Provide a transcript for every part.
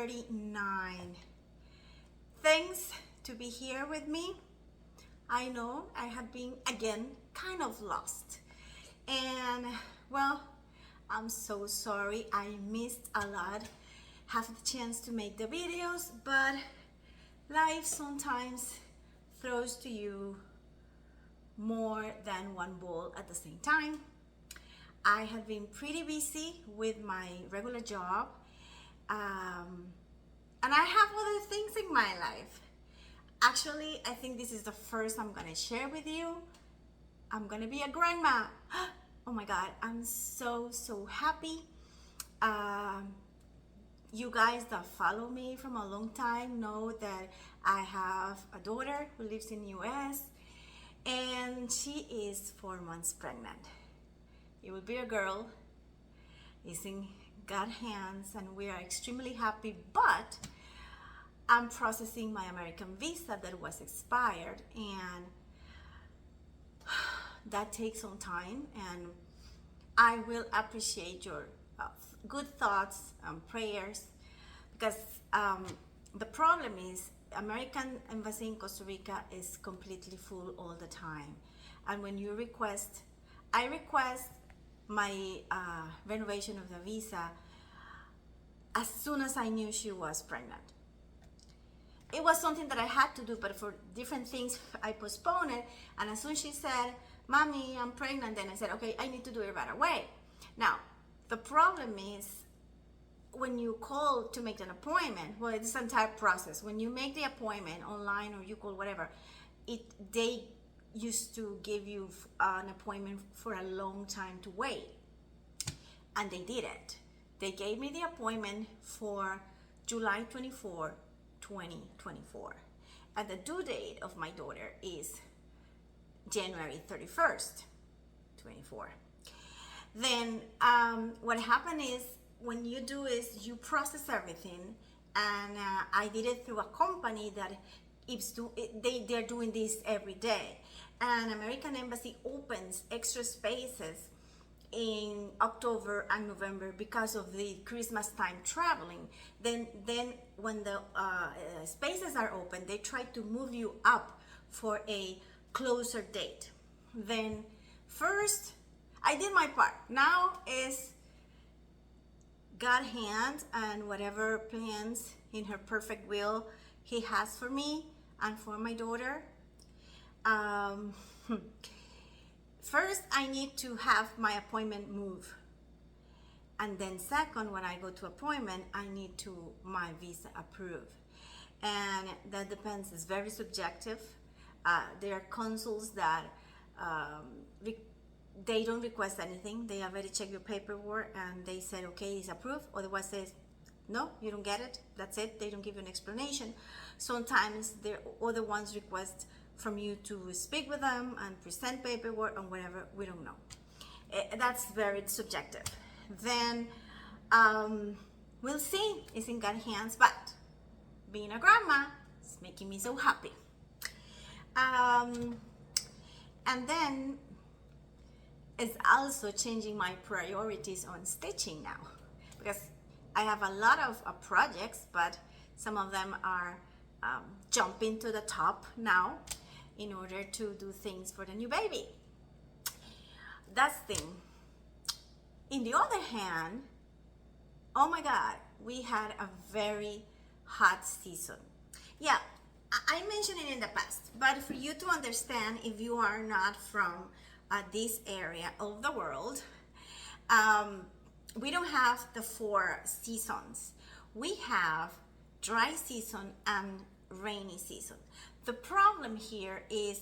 39. Thanks to be here with me. I know I have been again kind of lost, and well, I'm so sorry. I missed a lot, have the chance to make the videos, but life sometimes throws to you more than one ball at the same time. I have been pretty busy with my regular job, and I have other things in my life. Actually, I think this is the first I'm gonna share with you. I'm gonna be a grandma. Oh my God, I'm so happy. You guys that follow me from a long time know that I have a daughter who lives in the US, and she is 4 months pregnant. It will be a girl. It's in God's hands, and we are extremely happy, but I'm processing my American visa that was expired, and that takes some time, and I will appreciate your good thoughts and prayers, because the problem is American Embassy in Costa Rica is completely full all the time, and when you request, I request my renovation of the visa as soon as I knew she was pregnant. It was something that I had to do, but for different things I postponed it, and as soon as she said, "Mommy, I'm pregnant," then I said, okay, I need to do it right away. Now, the problem is when you call to make an appointment, well, it's an entire process. When you make the appointment online or you call whatever, they used to give you an appointment for a long time to wait, and they did it. They gave me the appointment for July 24, 2024, and the due date of my daughter is January 31st, 24. Then what happened is, when you do is you process everything, and I did it through a company that they're doing this every day, and American Embassy opens extra spaces in October and November because of the Christmas time traveling. Then when the spaces are open, they try to move you up for a closer date. Then first I did my part. Now is God's hands and whatever plans in her perfect will He has for me and for my daughter. First, I need to have my appointment move, and then second, when I go to appointment, I need to my visa approved, and that depends. It's very subjective. There are consuls that they don't request anything. They already check your paperwork and they said, okay, it's approved. Otherwise, says, no, you don't get it. That's it. They don't give you an explanation. Sometimes the other ones request from you to speak with them and present paperwork and whatever. We don't know. That's very subjective. Then we'll see. It's in God's hands. But being a grandma is making me so happy. And then it's also changing my priorities on stitching now, because I have a lot of projects, but some of them are jumping to the top now in order to do things for the new baby. That's thing. In the other hand, oh my God, we had a very hot season. Yeah, I mentioned it in the past, but for you to understand, if you are not from this area of the world, we don't have the 4 seasons. We have dry season and rainy season. The problem here is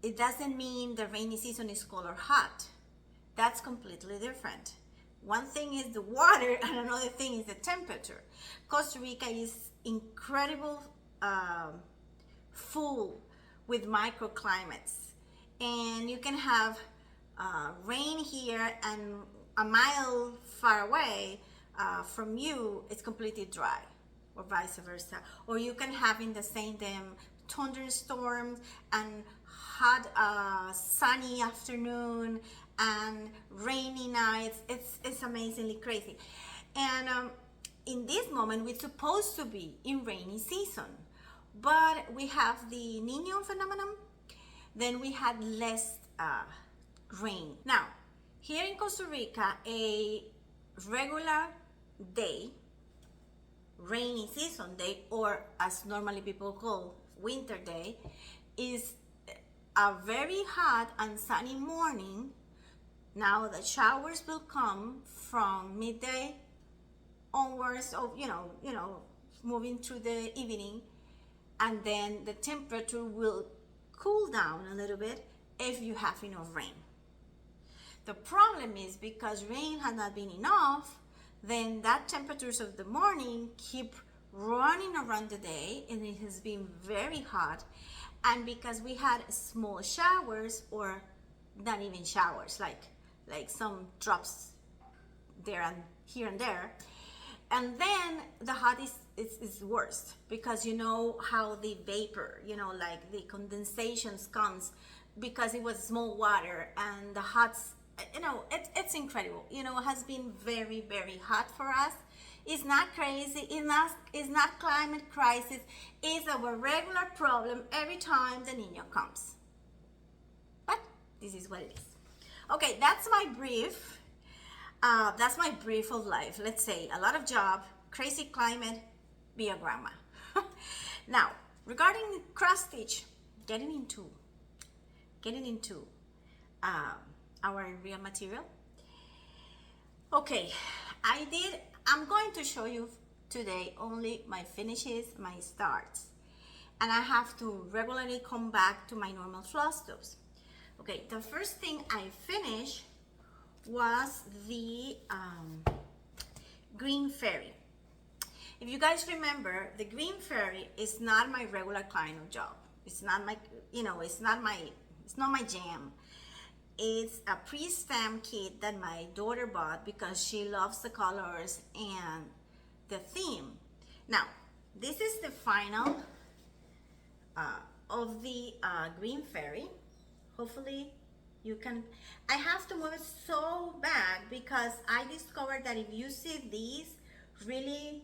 it doesn't mean the rainy season is cold or hot. That's completely different. One thing is the water and another thing is the temperature. Costa Rica is incredible, full with microclimates, and you can have rain here and a mile far away from you it's completely dry, or vice versa. Or you can have in the same time thunderstorms and hot sunny afternoon and rainy nights. It's amazingly crazy. And in this moment we're supposed to be in rainy season, but we have the Nino phenomenon. Then we had less rain. Now, here in Costa Rica, a regular day, rainy season day, or as normally people call winter day, is a very hot and sunny morning. Now the showers will come from midday onwards, of moving through the evening, and then the temperature will cool down a little bit if you have enough rain. The problem is because rain has not been enough, then that temperatures of the morning keep running around the day, and it has been very hot. And because we had small showers, or not even showers, like some drops there and here and there, and then the hot is worse, because you know how the vapor, like the condensations comes because it was small water, and the hots, it's incredible. It has been very, very hot for us. It's not crazy. It's not climate crisis. It's our regular problem every time the Niño comes. But this is what it is. Okay, that's my brief. That's my brief of life. Let's say a lot of job, crazy climate, be a grandma. Now, regarding cross stitch, getting into our real material. Okay, I'm going to show you today only my finishes, my starts, and I have to regularly come back to my normal floss tops. Okay, the first thing I finished was the green fairy. If you guys remember, the green fairy is not my regular kind of job. It's not my, it's not my jam. It's a pre-stamp kit that my daughter bought because she loves the colors and the theme. Now, this is the final of the green fairy. Hopefully you can. I have to move it so back because I discovered that if you see these really,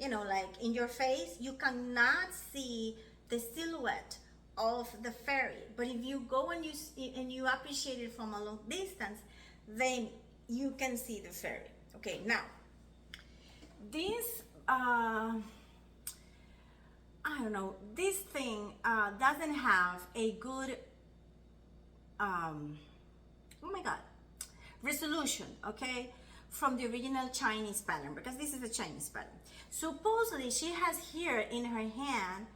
like in your face, you cannot see the silhouette of the fairy. But if you go and you appreciate it from a long distance, then you can see the fairy. Okay, now this I don't know, this thing doesn't have a good oh my god, resolution, okay, from the original Chinese pattern, because this is a Chinese pattern. Supposedly she has here in her hand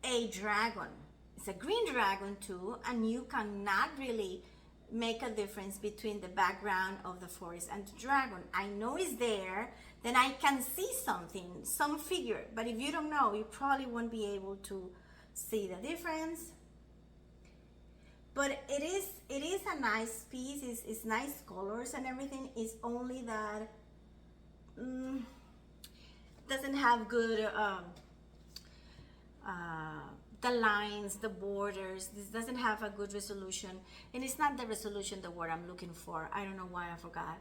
a dragon. It's a green dragon too, and you cannot really make a difference between the background of the forest and the dragon. I know it's there, then I can see something, some figure, but if you don't know, you probably won't be able to see the difference. But it is a nice piece. It's nice colors and everything. It's only that doesn't have good the lines, the borders. This doesn't have a good resolution, and it's not the resolution, the word I'm looking for. I don't know why I forgot.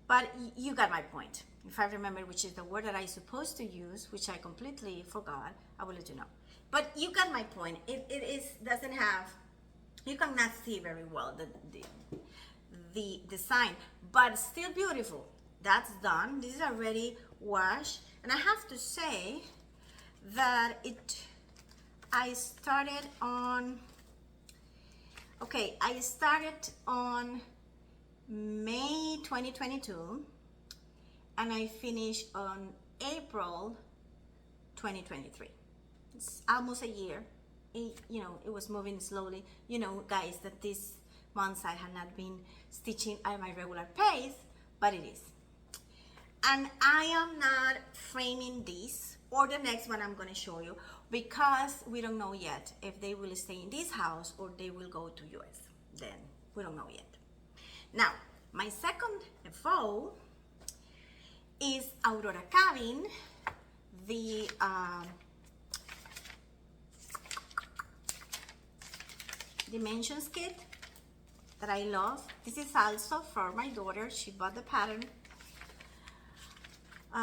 But you got my point. If I remember which is the word that I supposed to use, which I completely forgot, I will let you know. But you got my point. It doesn't have, you cannot see very well the design, but still beautiful. That's done. This is already washed, and I have to say that I started on May 2022, and I finished on April 2023. It's almost a year. It was moving slowly. Guys, that these months I had not been stitching at my regular pace, but it is. And I am not framing this or the next one I'm going to show you, because we don't know yet if they will stay in this house or they will go to US. Then we don't know yet. Now, my second faux is Aurora Cabin, the dimensions kit that I love. This is also for my daughter. She bought the pattern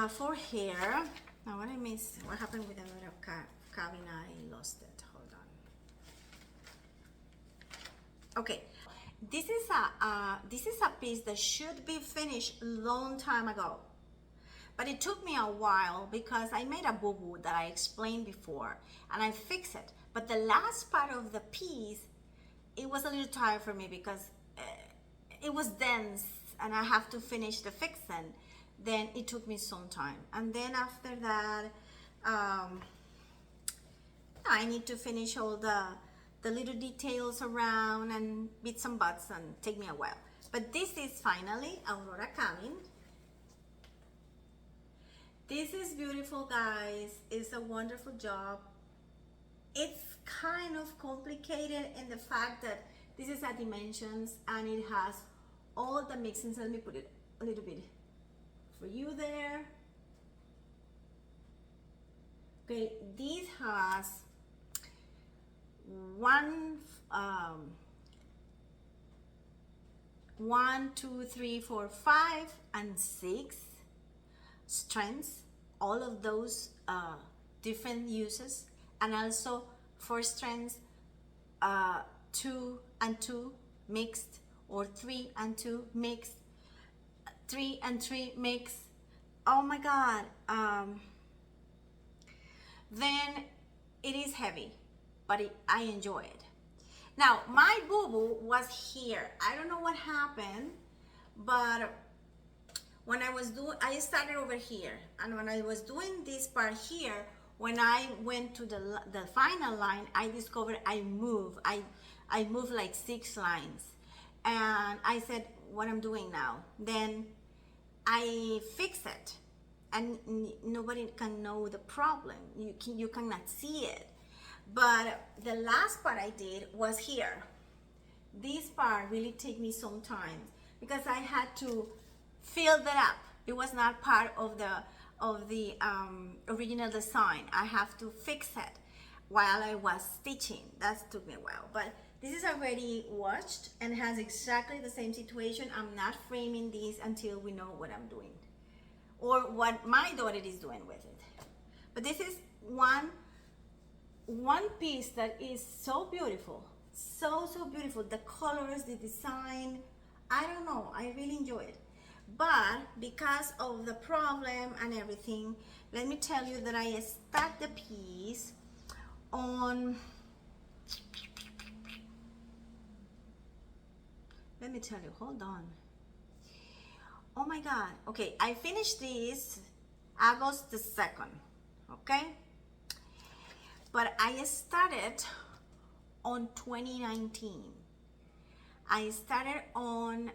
For hair, now what I missed, what happened with Aurora Cabin? I lost it. Hold on. Okay, this is a piece that should be finished long time ago, but it took me a while because I made a boo-boo that I explained before, and I fixed it. But the last part of the piece, it was a little tired for me because it was dense, and I have to finish the fixing. Then it took me some time, and then after that, I need to finish all the little details around and bits and bobs, and take me a while. But this is finally Aurora Cabin. This is beautiful, guys. It's a wonderful job. It's kind of complicated in the fact that this is at dimensions and it has all the mixings. Let me put it a little bit for you there. Okay, this has 1, 2, 3, 4, 5, and 6 strands. All of those different uses, and also 4 strands, 2 and 2 mixed, or 3 and 2 mixed, 3 and 3 mixed. Oh my God. Then it is heavy, but I enjoy it. Now my boo-boo was here. I don't know what happened, but when I started over here, and when I was doing this part here, when I went to the final line, I discovered I moved like 6 lines, and I said, what I'm doing now? Then I fix it, and nobody can know the problem. You cannot see it. But the last part I did was here. This part really took me some time because I had to fill that up. It was not part of the original design. I have to fix it while I was stitching. That took me a while, but this is already washed and has exactly the same situation. I'm not framing this until we know what I'm doing or what my daughter is doing with it. But this is one piece that is so beautiful, so beautiful. The colors, the design, I don't know, I really enjoy it. But because of the problem and everything, let me tell you that I stuck the piece on, let me tell you, hold on. Oh my God. Okay, I finished this August the 2nd, okay? But I started on 2019. I started on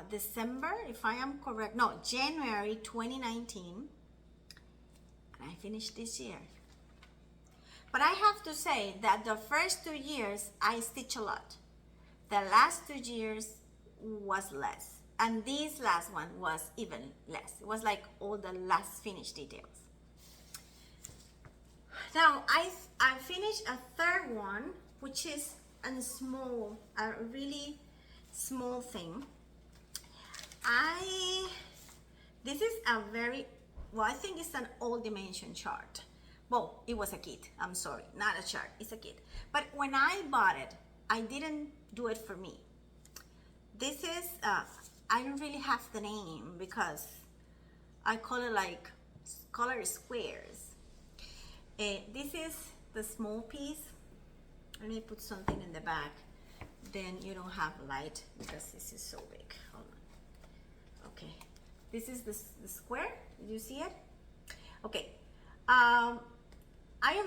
December, if I am correct, no, January 2019, and I finished this year. But I have to say that the first 2 years, I stitched a lot. The last 2 years was less, and this last one was even less. It was like all the last finished details. Now, I finished a third one, which is a really small thing. This is a very, well, I think it's an old dimension chart. Well, it was a kit, I'm sorry, not a chart, it's a kit. But when I bought it, I didn't do it for me. This is, I don't really have the name because I call it like color squares. This is the small piece. Let me put something in the back, then you don't have light because this is so big. Hold on. Okay, this is the square. Did you see it? Okay. I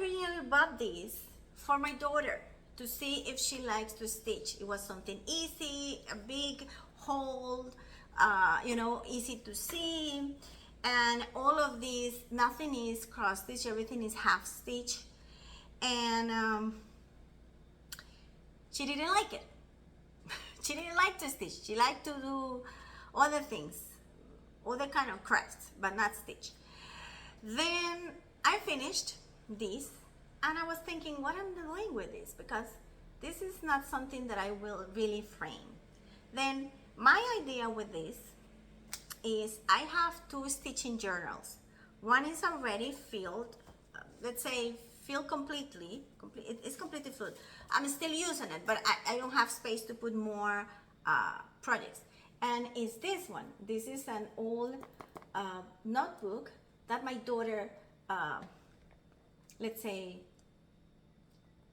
originally bought this for my daughter to see if she likes to stitch. It was something easy, a big hole, you know, easy to see. And all of these, nothing is cross stitch, everything is half stitch. And she didn't like it. She didn't like to stitch. She liked to do other things, other kind of crafts, but not stitch. Then I finished this, and I was thinking what I'm doing with this, because this is not something that I will really frame. Then my idea with this is I have 2 stitching journals. One is already filled, let's say filled completely. It's completely filled. I'm still using it, but I don't have space to put more projects. And it's this one. This is an old notebook that my daughter, let's say,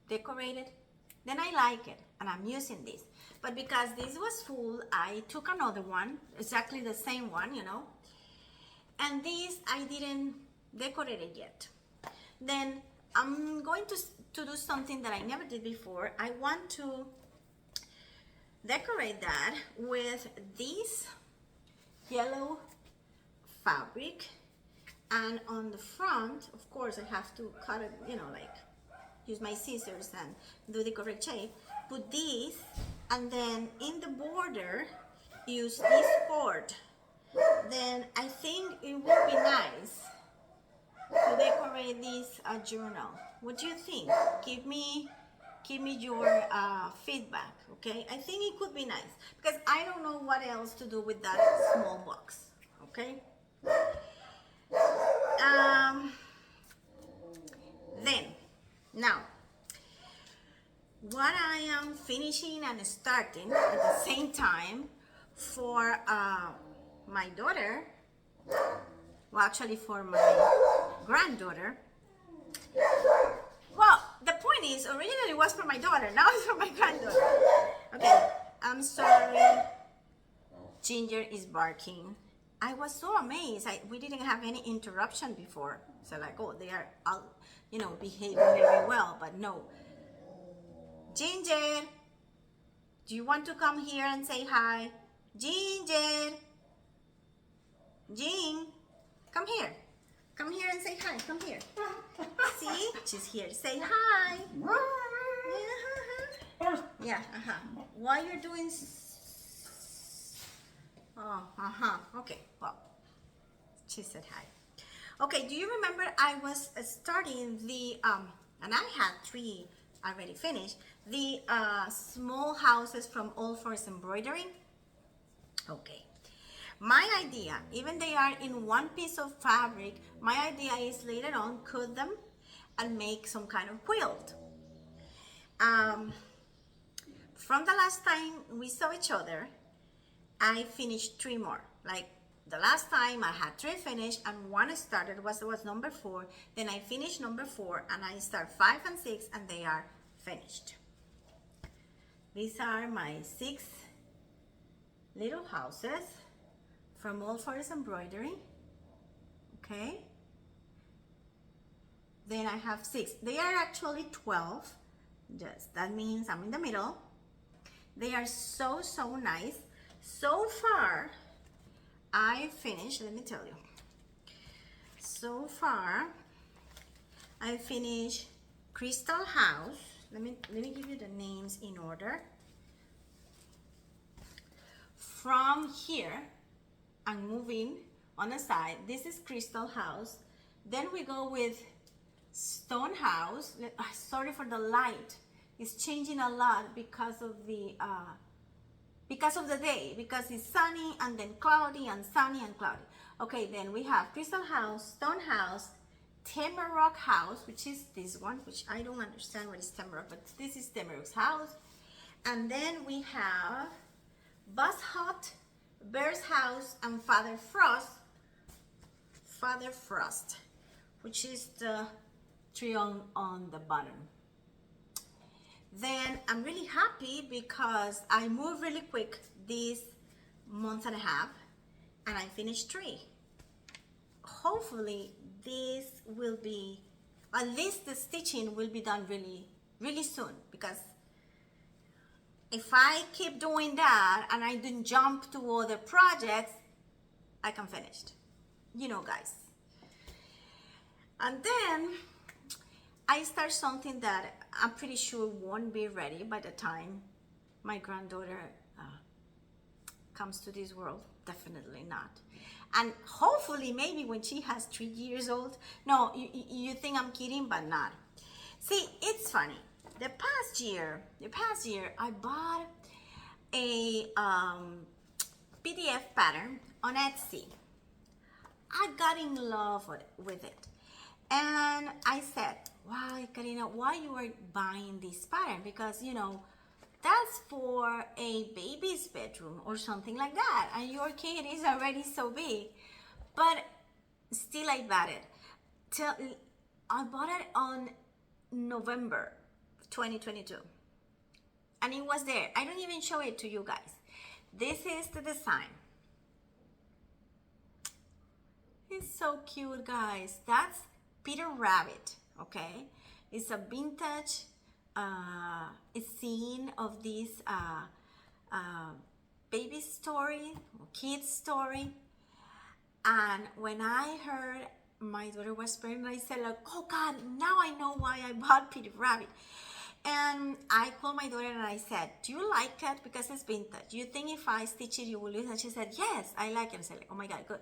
decorated. Then I like it, and I'm using this. But because this was full, I took another one, exactly the same one, you know. And this, I didn't decorate it yet. Then I'm going to do something that I never did before. I want to decorate that with this yellow fabric. And on the front, of course, I have to cut it, you know, like use my scissors and do the correct shape. Put this, and then in the border, use this cord. Then I think it would be nice to decorate this journal. What do you think? Give me your feedback, okay? I think it could be nice because I don't know what else to do with that small box, okay? Then, now, what I am finishing and starting at the same time for my daughter, well, actually for my granddaughter. Well, the point is, originally it was for my daughter, now it's for my granddaughter. Okay, I'm sorry. Ginger is barking. I was so amazed. We didn't have any interruption before. So like, oh, they are, you know, behaving very well, but no. Ginger, do you want to come here and say hi? Ginger. Jean, come here. Come here and say hi. Come here. See? She's here. Say hi. Yeah, While you're doing... Okay, well, she said hi. Okay, do you remember I was starting the... and I had 3 already finished. The small houses from Owl Forest Embroidery. Okay. My idea, even they are in one piece of fabric, my idea is later on cut them and make some kind of quilt. From the last time we saw each other, I finished 3 more. Like the last time I had 3 finished and 1 started was number 4. Then I finished number 4 and I start 5 and 6 and they are finished. These are my 6 little houses from Owl Forest Embroidery. Okay. Then I have 6. They are actually 12. Just that means I'm in the middle. They are so nice. So far, I finished, let me tell you. So far, I finished Crystal House. Let me give you the names in order. From here, and moving on the side, this is Crystal House. Then we go with Stone House. Sorry for the light. It's changing a lot because of the day, because it's sunny and then cloudy and sunny and cloudy. Okay, then we have Crystal House, Stone House, Tamarack House, which is this one, which I don't understand what is Tamarack, but this is Tamarack's house. And then we have Bus Hut, Bear's House, and Father Frost, which is the tree on the bottom. Then I'm really happy because I moved really quick this month and a half and I finished 3. Hopefully this will be, at least the stitching will be done really soon, because if I keep doing that and I didn't jump to other projects, I can finish. You know, guys. And then I start something that I'm pretty sure won't be ready by the time my granddaughter comes to this world. Definitely not. And hopefully maybe when she has 3 years old. No, you think I'm kidding, but not. See, it's funny. The past year, I bought a PDF pattern on Etsy. I got in love with it. And I said, wow, Karina, why you are buying this pattern? Because, you know, that's for a baby's bedroom or something like that. And your kid is already so big. But still I bought it. I bought it on November 2022. And it was there. I don't even show it to you guys. This is the design. It's so cute, guys. That's Peter Rabbit, okay? It's a vintage scene of this baby story, kid story. And when I heard my daughter was pregnant, I said, like, oh God, now I know why I bought Peter Rabbit. And I called my daughter and I said, do you like it? Because it's vintage. Do you think if I stitch it, you will lose? And she said, yes, I like it. I said, like, oh my God, good.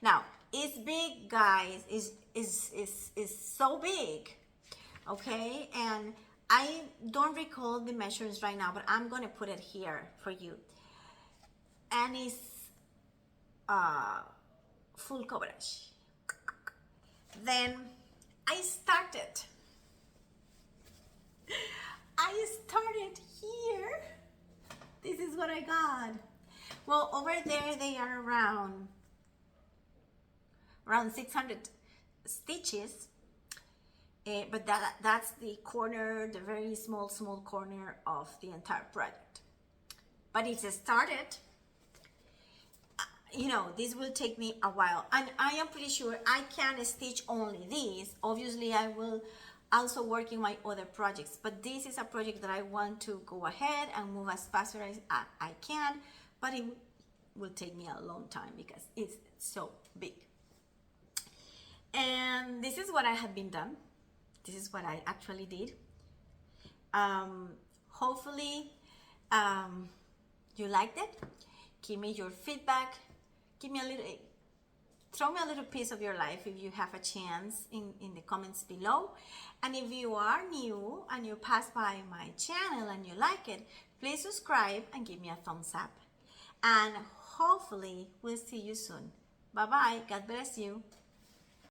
Now, it's big, guys. It's so big, okay? And I don't recall the measurements right now, but I'm going to put it here for you. And it's full coverage. Then I started here. This is what I got. Well, over there they are around 600 stitches, but that's the corner, the very small corner of the entire project. But it's started. You know, this will take me a while, and I am pretty sure I can stitch only these. Obviously, I will also work in my other projects, but this is a project that I want to go ahead and move as fast as I can, but it will take me a long time because it's so big. And this is what I have been done. This is what I actually did. Hopefully you liked it. Give me your feedback. Throw me a little piece of your life if you have a chance in the comments below. And if you are new and you pass by my channel and you like it, please subscribe and give me a thumbs up. And hopefully we'll see you soon. Bye bye. God bless you.